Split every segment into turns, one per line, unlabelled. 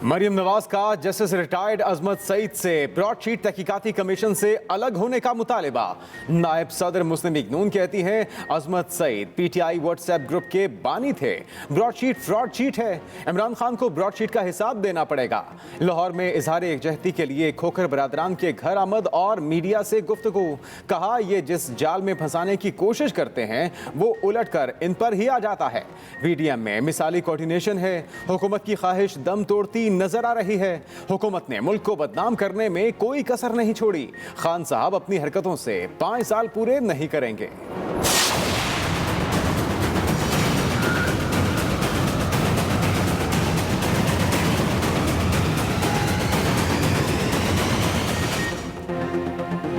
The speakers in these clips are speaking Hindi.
मरियम नवाज का जस्टिस रिटायर्ड अजमत सईद से ब्रॉडशीट तहकीकाती कमीशन से अलग होने का मुतालिबा। नायब सदर मुस्लिम लीग नून कहती हैं अजमत सईद पीटीआई व्हाट्सएप ग्रुप के बानी थे। ब्रॉडशीट फ्रॉड शीट है, इमरान खान को ब्रॉडशीट का हिसाब देना पड़ेगा। लाहौर में इजहार एकजहती के लिए खोखर बरादरान के घर आमद और मीडिया से गुफ्तगू। कहा ये जिस जाल में फंसाने की कोशिश करते हैं वो उलट कर इन पर ही आ जाता है। वीडीएम में मिसाली कोऑर्डिनेशन है। हुकूमत की ख्वाहिश दम तोड़ती नजर आ रही है। हुकूमत ने मुल्क को बदनाम करने में कोई कसर नहीं छोड़ी। खान साहब अपनी हरकतों से 5 साल पूरे नहीं करेंगे।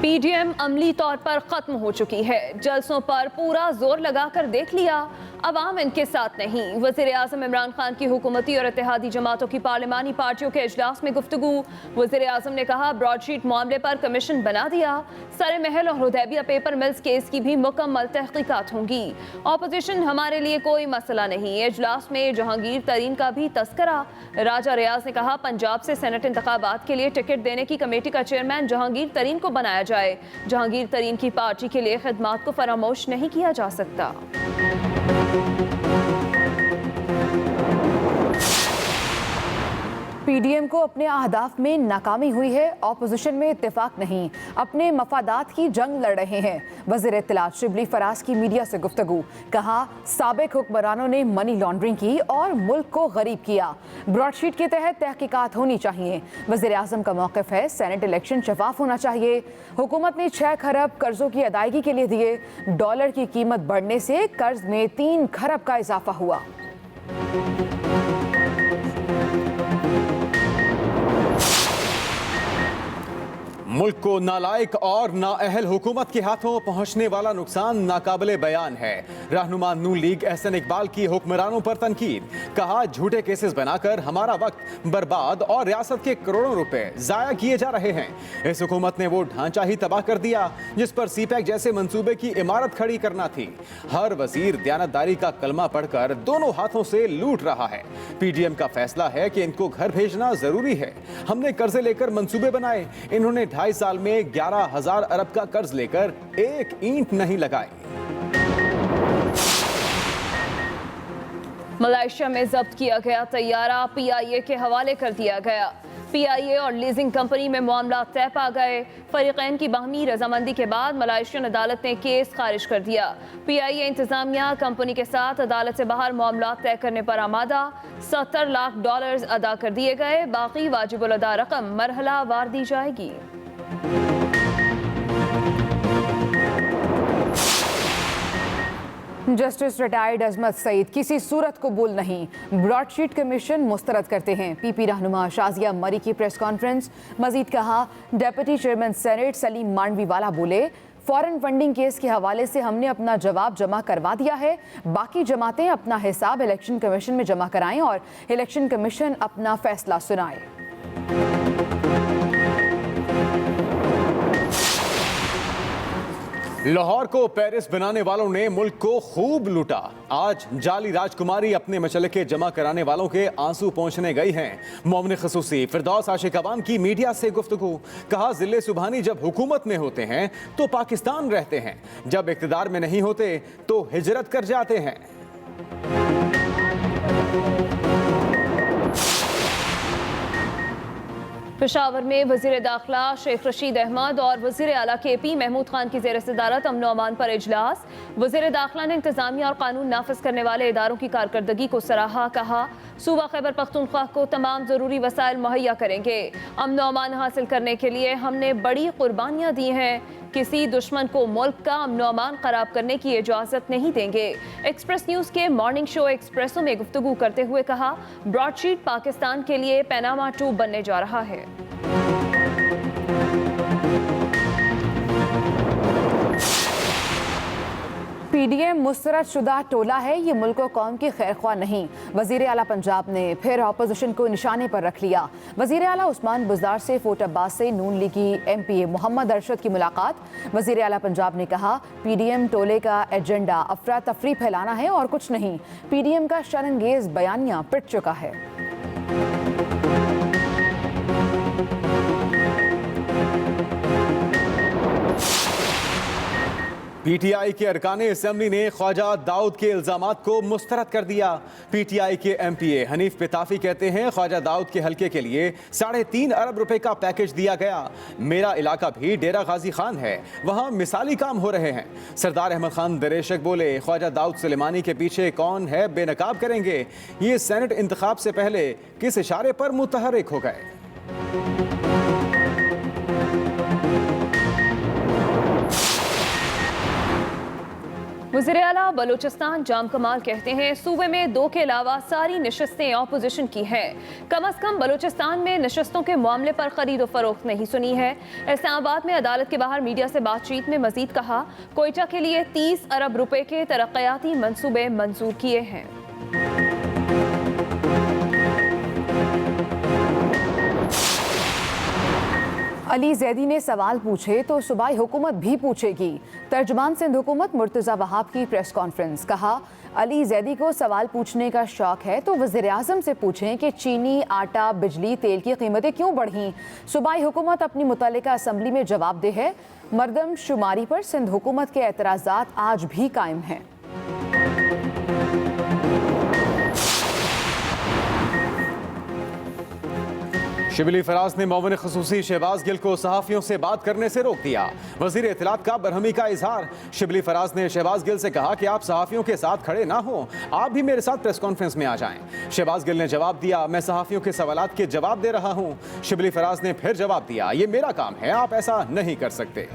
पीडीएम अमली तौर पर खत्म हो चुकी है। जलसों पर पूरा जोर लगाकर देख लिया, अवाम इनके साथ नहीं। वज़ीर आज़म इमरान खान की हुकूमती और इत्तेहादी जमातों की पार्लिमानी पार्टियों के इजलास में गुफ्तगू। वज़ीर आज़म ने कहा ब्रॉडशीट मामले पर कमीशन बना दिया। सरे महल और हुदैबिया पेपर मिल्स केस की भी मुकम्मल तहकीकात होंगी। ऑपोजिशन हमारे लिए कोई मसला नहीं। इजलास में जहांगीर तरीन का भी तस्करा। राजा रियाज ने कहा पंजाब से सेनेट इंतखाबात के लिए टिकट देने की कमेटी का चेयरमैन जहांगीर तरीन को बनाया जाए। जहांगीर तरीन की पार्टी के लिए खिदमात को फरामोश नहीं किया जा सकता।
पीडीएम को अपने अहदाफ में नाकामी हुई है। ऑपोजिशन में इत्तेफाक नहीं, अपने मफादात की जंग लड़ रहे हैं। वज़ीर इत्तलात शिबली फराज की मीडिया से गुफ्तगू। कहा साबिक हुक्मरानों ने मनी लॉन्ड्रिंग की और मुल्क को गरीब किया। ब्रॉडशीट के तहत तहकीकात होनी चाहिए। वज़ीर आज़म का मौक़िफ़ है सेनेट इलेक्शन शफाफ होना चाहिए। हुकूमत ने 6 खरब कर्जों की अदायगी के लिए दिए। डॉलर की कीमत बढ़ने से कर्ज में 3 खरब का इजाफा हुआ।
मुल्क को नालायक और नाअहल हुकूमत के हाथों पहुंचने वाला नुकसान नाकाबिले बयान है। रहनुमा नून लीग एहसन इकबाल की हुक्मरानों पर तनकीद। कहा झूठे केसेस बनाकर हमारा वक्त बर्बाद और रियासत के करोड़ों रुपए जाया किए जा रहे हैं। इस हुकूमत ने वो ढांचा ही तबाह कर दिया जिस पर सीपैक जैसे मंसूबे की इमारत खड़ी करना थी। हर वजीर दयानतदारी का कलमा पढ़कर दोनों हाथों से लूट रहा है। पीडीएम का फैसला है कि इनको घर भेजना जरूरी है। हमने कर्जे लेकर मंसूबे बनाए। इन्होंने 2.5 साल में 11,000 अरब का कर्ज लेकर एक ईंट नहीं लगाई।
मलेशिया में जब्त किया गया तैयारा पीआईए के हवाले कर दिया गया। पीआईए और लीजिंग कंपनी में मामला तय पा गए। फरीकैन की बाहमी रजामंदी के बाद मलेशियन अदालत ने केस खारिज कर दिया। पीआईए इंतजामिया कंपनी के साथ अदालत से बाहर मामला तय करने पर आमादा। $70 लाख अदा कर दिए गए। बाकी वाजिबुल अदा रकम मरहला वार दी जाएगी।
जस्टिस रिटायर्ड अजमत सईद किसी सूरत कबूल नहीं। ब्रॉडशीट कमीशन मुस्तरद करते हैं। पीपी रहनुमा शाजिया मरी की प्रेस कॉन्फ्रेंस। मजीद कहा deputy chairman senate Saleem Mandviwala बोले फॉरेन फंडिंग केस के हवाले से हमने अपना जवाब जमा करवा दिया है। बाकी जमातें अपना हिसाब इलेक्शन कमीशन में जमा कराएं और इलेक्शन कमीशन अपना फैसला सुनाए।
लाहौर को पेरिस बनाने वालों ने मुल्क को खूब लूटा। आज जाली राजकुमारी अपने मचलके जमा कराने वालों के आंसू पहुंचने गई हैं। मोमिन खसूसी फिरदौस आशिक अवाम की मीडिया से गुफ्तगू। कहा जिले सुबहानी जब हुकूमत में होते हैं तो पाकिस्तान रहते हैं, जब इख्तिदार में नहीं होते तो हिजरत कर जाते हैं।
पेशावर में वज़ीर दाखिला शेख रशीद अहमद और वज़ीर आला KP महमूद खान की ज़ेर सदारत अमन व अमान पर इजलास। वज़ीर दाखिला ने इंतजामिया और कानून नाफिज करने वाले इदारों की कारकर्दगी को सराहा। कहा सूबा खैबर पख्तूनख्वा को तमाम ज़रूरी वसाइल मुहैया करेंगे। अमन व अमान हासिल करने के लिए हमने बड़ी कुर्बानियाँ दी हैं। किसी दुश्मन को मुल्क का अमन व अमान खराब करने की इजाज़त नहीं देंगे। एक्सप्रेस न्यूज़ के मॉर्निंग शो एक्सप्रेसो में गुफ्तगू करते हुए कहा ब्रॉडशीट पाकिस्तान के लिए पैनामा 2 बनने जा रहा है।
पीडीएम मुस्तरद शुदा टोला है, ये मुल्क और कौम की खैरख्वाह नहीं। वजीर आला पंजाब ने फिर अपोजिशन को निशाने पर रख लिया। वजीर आला उस्मान बुज़दार से फोर्ट अब्बास से नून लीगी MPA मोहम्मद अरशद की मुलाकात। वजीर आला पंजाब ने कहा पीडीएम टोले का एजेंडा अफरा तफरी फैलाना है और कुछ नहीं। पीडीएम का शर्मंगेज बयानिया पिट चुका है।
पीटीआई के अरकाने असेंबली ने ख्वाजा दाऊद के इल्जामात को मुस्तरद कर दिया। पीटीआई के एमपीए हनीफ पिताफी कहते हैं ख्वाजा दाऊद के हल्के के लिए 3.5 अरब रुपए का पैकेज दिया गया। मेरा इलाका भी डेरा गाजी खान है, वहां मिसाली काम हो रहे हैं। सरदार अहमद खान दरेशक बोले ख्वाजा दाऊद सुलेमानी के पीछे कौन है बेनकाब करेंगे। ये सेनेट इंतखाब से पहले किस इशारे पर मुतहर्रिक हो गए।
वज़ीर आला बलूचिस्तान जाम कमाल कहते हैं सूबे में 2 के अलावा सारी नशस्तें ऑपोजिशन की हैं। कम अज कम बलूचिस्तान में नशस्तों के मामले पर खरीद और फरोख्त नहीं सुनी है। इस्लामाबाद में अदालत के बाहर मीडिया से बातचीत में मजीद कहा कोयटा के लिए 30 अरब रुपए के तरक्याती मंसूबे मंजूर किए हैं।
अली जैदी ने सवाल पूछे तो सूबाई हुकूमत भी पूछेगी। तर्जुमान सिंध हुकूमत मुर्तज़ा वहाब की प्रेस कॉन्फ्रेंस। कहा अली जैदी को सवाल पूछने का शौक है तो वज़ीर आज़म से पूछें कि चीनी, आटा, बिजली, तेल की कीमतें क्यों बढ़ीं। सूबाई हुकूमत अपनी मुतल्लिका असम्बली में जवाबदेह है। मरदम शुमारी पर सिंध हुकूमत के एतराज़ात आज भी कायम हैं।
शिबली फराज ने मोमिन खसूसी शहबाज गिल को सहाफ़ियों से बात करने से रोक दिया। वज़ीर इत्तलात का बरहमी का इजहार। शिबली फराज ने शहबाज गिल से कहा कि आप सहाफ़ियों के साथ खड़े ना हो, आप भी मेरे साथ प्रेस कॉन्फ्रेंस में आ जाएं। शहबाज गिल ने जवाब दिया मैं सहाफ़ियों के सवालात के जवाब दे रहा हूं। शिबली फराज ने फिर जवाब दिया ये मेरा काम है, आप ऐसा नहीं कर सकते।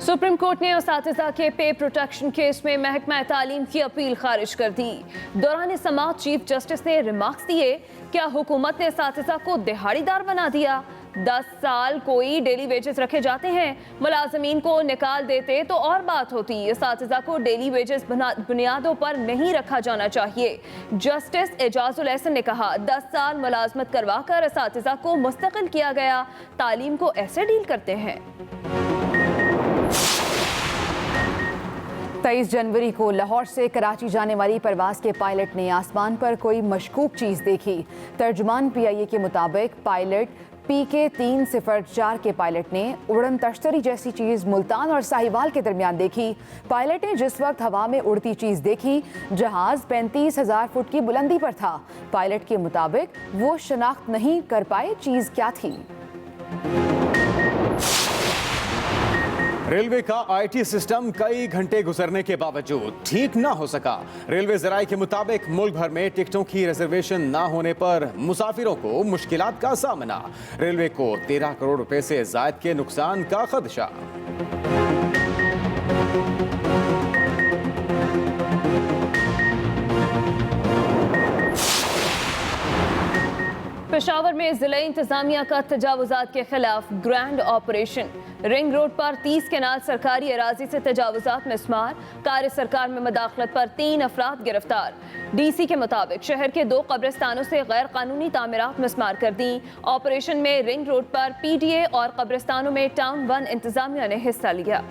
सुप्रीम कोर्ट ने उसातिज़ा के पे प्रोटेक्शन केस में महकमा तालीम की अपील खारिज कर दी। दौरान समाअत चीफ जस्टिस ने रिमार्क्स दिए क्या हुकूमत ने उसातिज़ा को दिहाड़ीदार बना दिया। 10 साल कोई डेली वेजेस रखे जाते हैं, मुलाजमीन को निकाल देते तो और बात होती। उसातिज़ा को डेली वेजेस बुनियादों पर नहीं रखा जाना चाहिए। जस्टिस एजाजुल एहसन ने कहा 10 साल मुलाजमत करवा कर उसातिज़ा को मुस्तकिल किया गया, तालीम को ऐसे डील करते हैं।
23 जनवरी को लाहौर से कराची जाने वाली परवाज के पायलट ने आसमान पर कोई मशकूक चीज़ देखी। तर्जुमान PIA के मुताबिक पायलट PK 304 के पायलट ने उड़न तश्तरी जैसी चीज़ मुल्तान और साहिवाल के दरमियान देखी। पायलट ने जिस वक्त हवा में उड़ती चीज़ देखी जहाज़ 35,000 फुट की बुलंदी पर था। पायलट के मुताबिक वो शनाख्त नहीं कर पाए चीज़ क्या थी।
रेलवे का IT सिस्टम कई घंटे गुजरने के बावजूद ठीक ना हो सका। रेलवे ज़राए के मुताबिक मुल्क भर में टिकटों की रिजर्वेशन ना होने पर मुसाफिरों को मुश्किलात का सामना। रेलवे को 13 करोड़ रुपए से ज़ायद के नुकसान का खदशा।
पेशावर में जिला इंतजामिया का तजावुजात के खिलाफ ग्रैंड ऑपरेशन। रिंग रोड पर 30 केनाल सरकारी अराजी से तजावुजात मिसमार। कार्य सरकार में मदाखलत पर 3 अफराद गिरफ्तार। DC के मुताबिक शहर के 2 कब्रिस्तानों से गैर कानूनी तामीरात मिसमार कर दी। ऑपरेशन में रिंग रोड पर PDA और कब्रिस्तानों में टाउन 1 इंतजामिया ने हिस्सा लिया।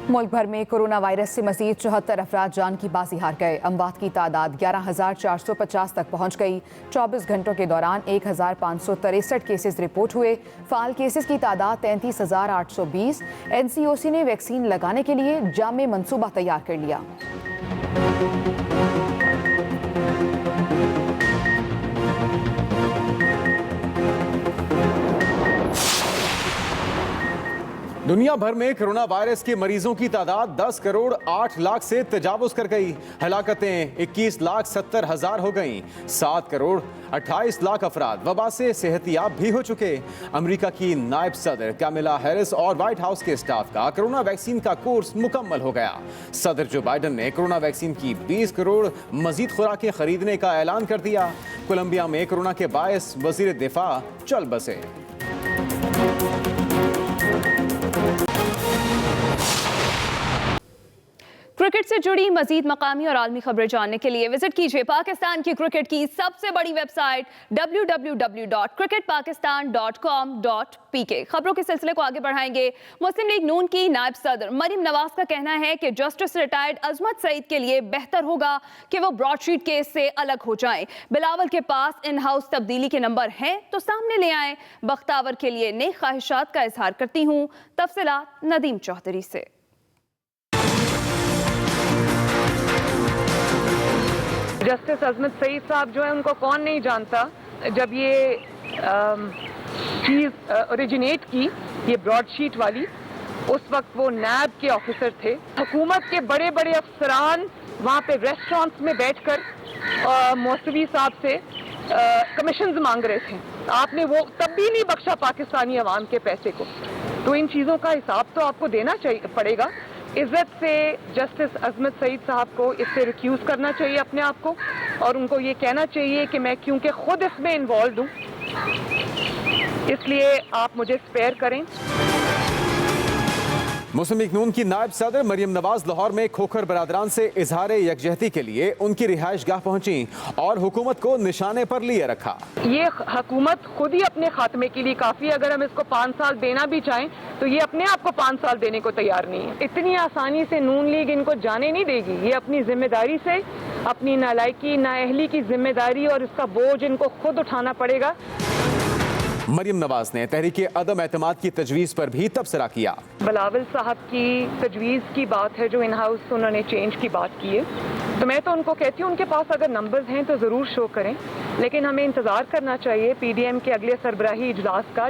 मुल्क भर में कोरोना वायरस से मजीद 74 अफराद जान की बाजी हार गए। अमवात की तादाद 11,450 तक पहुँच गई। 24 घंटों के दौरान 1,563 केसेस रिपोर्ट हुए। फाल केसेस की तादाद 33,820। NCOC ने वैक्सीन लगाने के लिए जामे मंसूबा तैयार कर लिया।
दुनिया भर में कोरोना वायरस के मरीजों की तादाद 10 करोड़ 8 लाख से तजावुज कर गई। हलाकतें 21,70,000 हो गईं। 7 करोड़ 28 लाख अफराद वबा से सेहतियाब भी हो चुके। अमेरिका की नायब सदर कैमिला हैरिस और व्हाइट हाउस के स्टाफ का कोरोना वैक्सीन का कोर्स मुकम्मल हो गया। सदर जो बाइडन ने कोरोना वैक्सीन की 20 करोड़ मजीद खुराकें खरीदने का ऐलान कर दिया। कोलंबिया में कोरोना के बायस वजीर दिफा चल बसे।
क्रिकेट से जुड़ी मजीद मकामी और आलमी खबरें जानने के लिए विजिट कीजिए पाकिस्तान की क्रिकेट की सबसे बड़ी वेबसाइट www.cricketpakistan.com.pk। खबरों के सिलसिले को आगे बढ़ाएंगे। मुस्लिम लीग नून की नायब सदर मरियम नवाज का कहना है कि जस्टिस रिटायर्ड अजमत सईद के लिए बेहतर होगा कि वो ब्रॉडशीट केस से अलग हो जाएं। बिलावल के पास इन हाउस तब्दीली के नंबर हैं तो सामने ले आएं। बख्तावर के लिए नेक ख्वाहिशात का इजहार करती हूँ। तफसीलात नदीम चौधरी से।
जस्टिस अजमत सईद साहब जो है उनको कौन नहीं जानता। जब ये चीज़ ओरिजिनेट की, ये ब्रॉडशीट वाली, उस वक्त वो नैब के ऑफिसर थे। हुकूमत के बड़े बड़े अफसरान वहाँ पे रेस्टोरेंट्स में बैठकर मौसवी साहब से कमीशंस मांग रहे थे। आपने वो तब भी नहीं बख्शा पाकिस्तानी अवाम के पैसे को। तो इन चीज़ों का हिसाब तो आपको देना पड़ेगा। इज्जत से जस्टिस अजमत सईद साहब को इससे रिक्यूज़ करना चाहिए अपने आप को, और उनको ये कहना चाहिए कि मैं क्योंकि खुद इसमें इन्वॉल्व हूँ इसलिए आप मुझे स्पेयर करें।
मुस्लिम लीग नून की नायब सदर मरियम नवाज लाहौर में खोखर बरादरान से इजहार यकजहती के लिए उनकी रिहाइश गाह पहुंची और हुकूमत को निशाने पर लिए रखा।
ये हुकूमत खुद ही अपने खात्मे के लिए काफ़ी, अगर हम इसको 5 साल देना भी चाहें तो ये अपने आप को 5 साल देने को तैयार नहीं है। इतनी आसानी से नून लीग इनको जाने नहीं देगी। ये अपनी जिम्मेदारी से, अपनी नालायकी नाअहली की जिम्मेदारी और इसका बोझ इनको खुद उठाना पड़ेगा।
मरियम नवाज ने तहरीके अदम एतमाद की तजवीज़ पर भी तबसरा किया।
बिलावल साहब की तजवीज़ की बात है जो इन हाउस उन्होंने चेंज की बात की है, तो मैं तो उनको कहती हूँ उनके पास अगर नंबर्स हैं तो ज़रूर शो करें, लेकिन हमें इंतज़ार करना चाहिए PDM के अगले सरबराही इजलास का।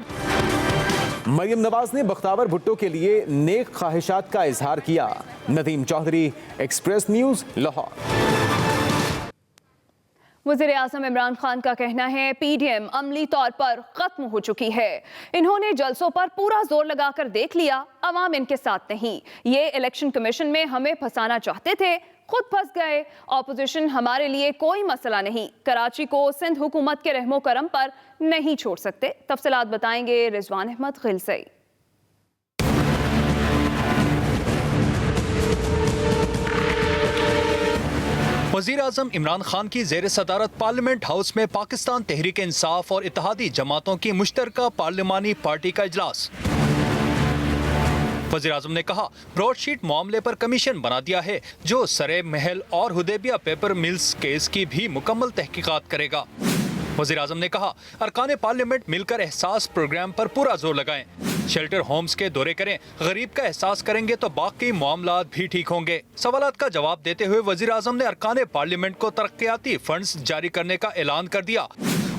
मरियम नवाज ने बख्तावर भुट्टो के लिए नेक ख्वाहिशात का इजहार किया। Nadeem Chaudhry, Express News, Lahore.
वज़ीर-ए-आज़म इमरान खान का कहना है PDM अमली तौर पर खत्म हो चुकी है। इन्होंने जलसों पर पूरा जोर लगाकर देख लिया, अवाम इनके साथ नहीं। ये इलेक्शन कमीशन में हमें फंसाना चाहते थे, खुद फंस गए। ऑपोजिशन हमारे लिए कोई मसला नहीं। कराची को सिंध हुकूमत के रहमो करम पर नहीं छोड़ सकते। तफसीलात बताएंगे रिजवान अहमद गिलसई।
वज़ीर-ए-आज़म इमरान खान की ज़ेर सदारत पार्लियामेंट हाउस में पाकिस्तान तहरीक इंसाफ और इत्तेहादी जमातों की मुश्तरका पार्लिमानी पार्टी का इजलास। वज़ीर-ए-आज़म ने कहा ब्रॉडशीट मामले पर कमीशन बना दिया है जो सरे महल और हुदैबिया पेपर मिल्स केस की भी मुकम्मल तहकीकात करेगा। वज़ीर-ए-आज़म ने कहा अरकान पार्लियामेंट मिलकर एहसास प्रोग्राम पर पूरा जोर लगाएं, शेल्टर होम्स के दौरे करें। गरीब का एहसास करेंगे तो बाकी मामलात भी ठीक होंगे। सवालात का जवाब देते हुए वज़ीर-ए-आज़म ने अरकान पार्लियामेंट को तरक्याती फंड्स जारी करने का ऐलान कर दिया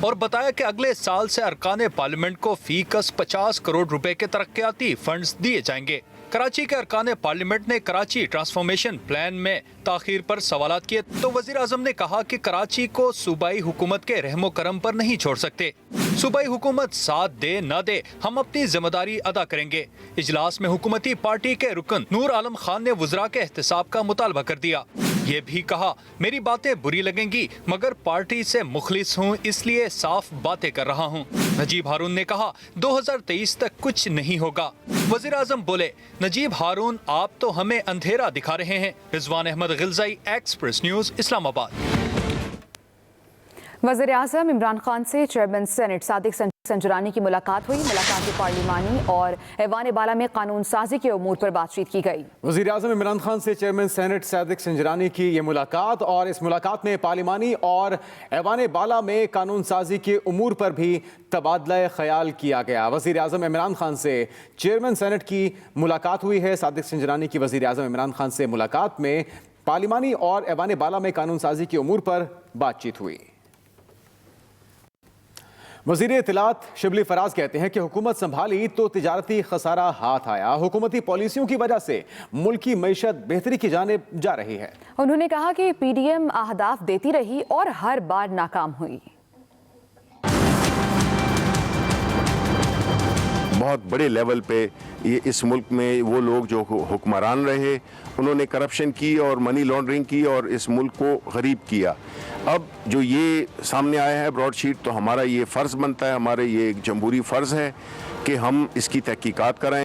और बताया कि अगले साल से अरकान पार्लियामेंट को फीकस 50 करोड़ रुपए के तरक्याती फंड्स दिए जाएंगे। कराची के अरकान पार्लियामेंट ने कराची ट्रांसफॉर्मेशन प्लान में ताखीर पर सवालात किए तो वज़ीर-ए-आज़म ने कहा कि कराची को सूबाई हुकूमत के रहमो करम पर नहीं छोड़ सकते। सूबाई हुकूमत साथ दे न दे, हम अपनी जिम्मेदारी अदा करेंगे। इजलास में हुकूमती पार्टी के रुकन नूर आलम खान ने वज़रा के एहतसाब का मुतालबा कर दिया। ये भी कहा मेरी बातें बुरी लगेंगी मगर पार्टी से मुखलिस हूँ इसलिए साफ बातें कर रहा हूँ। नजीब हारून ने कहा 2023 तक कुछ नहीं होगा। वज़ीर-ए-आज़म बोले नजीब हारून आप तो हमें अंधेरा दिखा रहे हैं। Rizwan Ahmed Gilzai, Express News, Islamabad.
वज़ीर-ए-आज़म इमरान खान से चेयरमैन सेनेट सादिक संजरानी की मुलाकात हुई। मुलाकात में पार्लिमानी और ऐवान बाला में कानून साजी के उमूर पर बातचीत की गई।
वज़ीर-ए-आज़म इमरान खान से चेयरमैन सेनेट सादिक संजरानी की ये मुलाकात और इस मुलाकात में पार्लिमानी और ऐवान बाला में कानून साजी के उमूर पर भी तबादला ख्याल किया गया। वज़ीर-ए-आज़म इमरान खान से चेयरमैन सेनेट की मुलाकात हुई है। सादिक संजरानी की वज़ीर-ए-आज़म इमरान खान से मुलाकात में पार्लिमानी और ऐवान बाला में कानून साजी के उमूर पर बातचीत हुई। वज़ीर इत्तलात शिबली फराज कहते हैं कि हुकूमत संभाली तो तिजारती खसारा हाथ आया। हुकूमती पॉलिसियों की वजह से मुल्क की मईशत बेहतरी की जानिब जा रही है।
उन्होंने कहा कि PDM अहदाफ देती रही और हर बार नाकाम हुई।
बहुत बड़े लेवल पे ये इस मुल्क में वो लोग जो हुक्मरान रहे उन्होंने करप्शन की और मनी लॉन्ड्रिंग की और इस मुल्क को गरीब किया। अब जो ये सामने आया है ब्रॉडशीट, तो हमारा ये फ़र्ज़ बनता है, हमारे ये एक जमहूरी फ़र्ज़ है कि हम इसकी तहकीकात कराएं।